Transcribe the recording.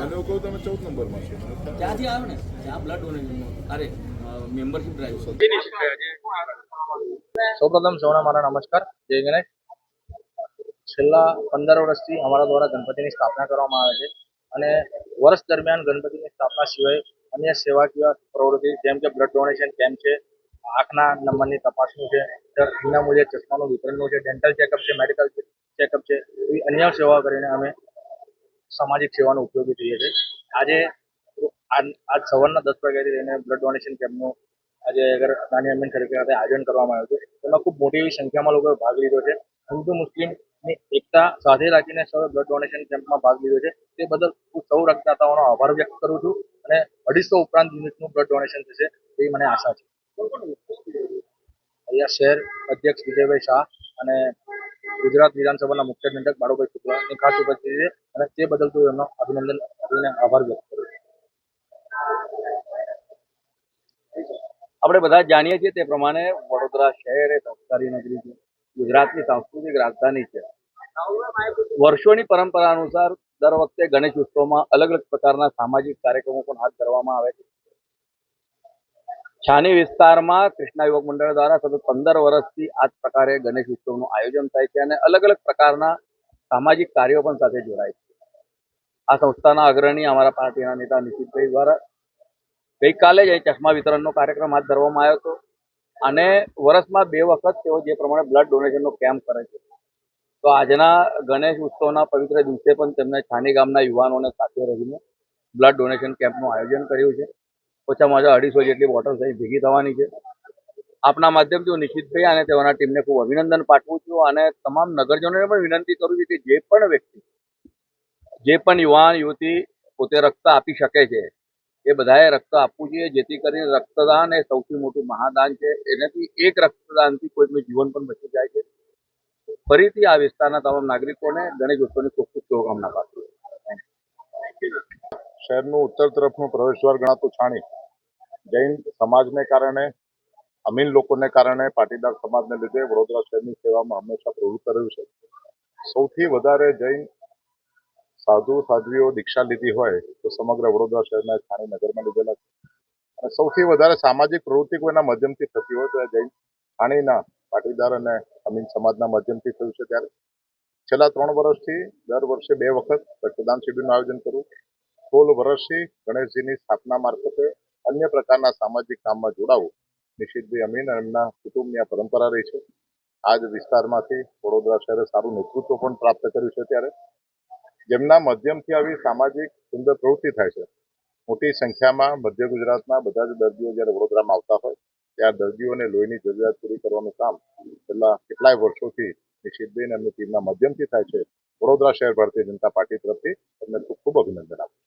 મને એવું કહું તમે 14 નંબરમાં છો. ત્યાંથી આવ્યો ને ત્યાં બ્લડ ડોનેશન અરે મેમ્બરશિપ ડ્રાઈવ સૌપ્રથમ સૌને મારા નમસ્કાર. જય ગણેશ. છેલ્લા 15 વર્ષથી અમારા દ્વારા ગણપતિની સ્થાપના કરવામાં આવે છે અને વર્ષ દરમિયાન ગણપતિની સ્થાપના સિવાય અન્ય સેવાકીય પ્રવૃત્તિ જેમ કે બ્લડ ડોનેશન કેમ્પ છે, આંખના નંબરની તપાસનું છે, વિનામૂલ્યે ચશ્માનું વિતરણનું છે, ડેન્ટલ ચેકઅપ છે, મેડિકલ ચેકઅપ છે, એવી અન્ય સેવા કરીને અમે સામાજિક સેવાનો ઉપયોગી થઈએ છીએ. આજે આજ સવારના 10 વાગ્યાથી લઈને બ્લડ ડોનેશન કેમ્પનું આજે નાની અમીન તરીકે આયોજન કરવામાં આવ્યું છે. તેમાં ખૂબ મોટી એવી સંખ્યામાં લોકોએ ભાગ લીધો છે. હિન્દુ મુસ્લિમની એકતા સાથે રાખીને સૌ બ્લડ ડોનેશન કેમ્પમાં ભાગ લીધો છે. તે બદલ હું સૌ રક્તદાતાઓનો આભાર વ્યક્ત કરું છું અને 250 ઉપરાંત યુનિટનું બ્લડ ડોનેશન થશે એવી મને આશા છે. અહીંયા શહેર અધ્યક્ષ વિજયભાઈ શાહ અને ગુજરાત વિધાનસભાના મુખ્ય દંડક બાળુભાઈ શુક્લાની ખાસ ઉપસ્થિતિ છે અને તે બદલ હું એમનો અભિનંદન આપીને આભાર વ્યક્ત કરું છું. આપણે બધા જાણીએ છીએ તે પ્રમાણે વડોદરા શહેર એ સંસ્કારી નગરી છે, ગુજરાતની સાંસ્કૃતિક રાજધાની છે. વર્ષોની પરંપરા અનુસાર દર વખતે ગણેશ ઉત્સવમાં અલગ અલગ પ્રકારના સામાજિક કાર્યક્રમો પણ હાથ ધરવામાં આવે છે. છાની વિસ્તારમાં કૃષ્ણા યુવક મંડળ દ્વારા સતત 15 વર્ષથી આ જ પ્રકારે ગણેશ ઉત્સવનું આયોજન થાય છે અને અલગ અલગ પ્રકારના સામાજિક કાર્યો પણ સાથે જોડાય છે. આ સંસ્થાના અગ્રણી અમારા પાર્ટીના નેતા નિશિતભાઈ દ્વારા ગઈકાલે જ અહીં ચશ્મા વિતરણનો કાર્યક્રમ હાથ ધરવામાં આવ્યો હતો અને વર્ષમાં 2 વખત તેઓ જે પ્રમાણે બ્લડ ડોનેશનનો કેમ્પ કરે છે, તો આજના ગણેશ ઉત્સવના પવિત્ર દિવસે પણ તેમણે છાની ગામના યુવાનોને સાથે રહીને બ્લડ ડોનેશન કેમ્પનું આયોજન કર્યું છે. ઓછામાં ઓછા 250 જેટલી બોટલ્સ અહીં ભેગી થવાની છે. આપના માધ્યમથી હું નિશિતભાઈ અને તેઓના ટીમને ખૂબ અભિનંદન પાઠવું છું અને તમામ નગરજનોને પણ વિનંતી કરું છું કે જે પણ વ્યક્તિ, જે પણ યુવાન યુવતી પોતે રક્ત આપી શકે છે એ બધાએ રક્ત આપવું જોઈએ, જેથી કરીને રક્તદાન એ સૌથી મોટું મહાદાન છે. એનાથી એક રક્તદાનથી કોઈનું જીવન પણ બચી જાય છે. ફરીથી આ વિસ્તારના તમામ નાગરિકોને ગણેશ ઉત્સવની ખૂબ ખૂબ શુભકામના પાઠવું છું. શહેરનું ઉત્તર તરફનું પ્રવેશદ્વાર ગણાતું છાણી જૈન સમાજને કારણે, અમીન લોકોને કારણે, પાટીદાર સમાજને લીધે વડોદરા શહેરની સેવામાં હંમેશા પ્રવૃત્ત રહ્યું છે. સૌથી વધારે જૈન સાધુ સાધ્વીઓ દીક્ષા લીધી હોય તો સમગ્ર વડોદરા શહેરના છાણી નગરમાં લીધેલા છે અને સૌથી વધારે સામાજિક પ્રવૃત્તિ કોઈના માધ્યમથી થતી હોય તો એ જૈન છાણીના પાટીદાર અને અમીન સમાજના માધ્યમથી થયું છે. ત્યારે છેલ્લા 3 વર્ષથી દર વર્ષે 2 વખત રક્તદાન શિબિરનું આયોજન કર્યું. 16 વર્ષથી ગણેશજીની સ્થાપના મારફતે અન્ય પ્રકારના સામાજિક કામમાં જોડાવું નિશિતભાઈ અમીન અને એમના કુટુંબની આ પરંપરા રહી છે. આ જ વિસ્તારમાંથી વડોદરા શહેરે સારું નેતૃત્વ પણ પ્રાપ્ત કર્યું છે. ત્યારે જેમના માધ્યમથી આવી સામાજિક સુંદર પ્રવૃત્તિ થાય છે. મોટી સંખ્યામાં મધ્ય ગુજરાતના બધા જ દર્દીઓ જ્યારે વડોદરામાં આવતા હોય ત્યારે દર્દીઓને લોહીની જરૂરિયાત પૂરી કરવાનું કામ છેલ્લા કેટલાય વર્ષોથી નિશિતભાઈ અને એમની ટીમના માધ્યમથી થાય છે. વડોદરા શહેર ભારતીય જનતા પાર્ટી તરફથી એમને ખૂબ ખૂબ અભિનંદન આપું.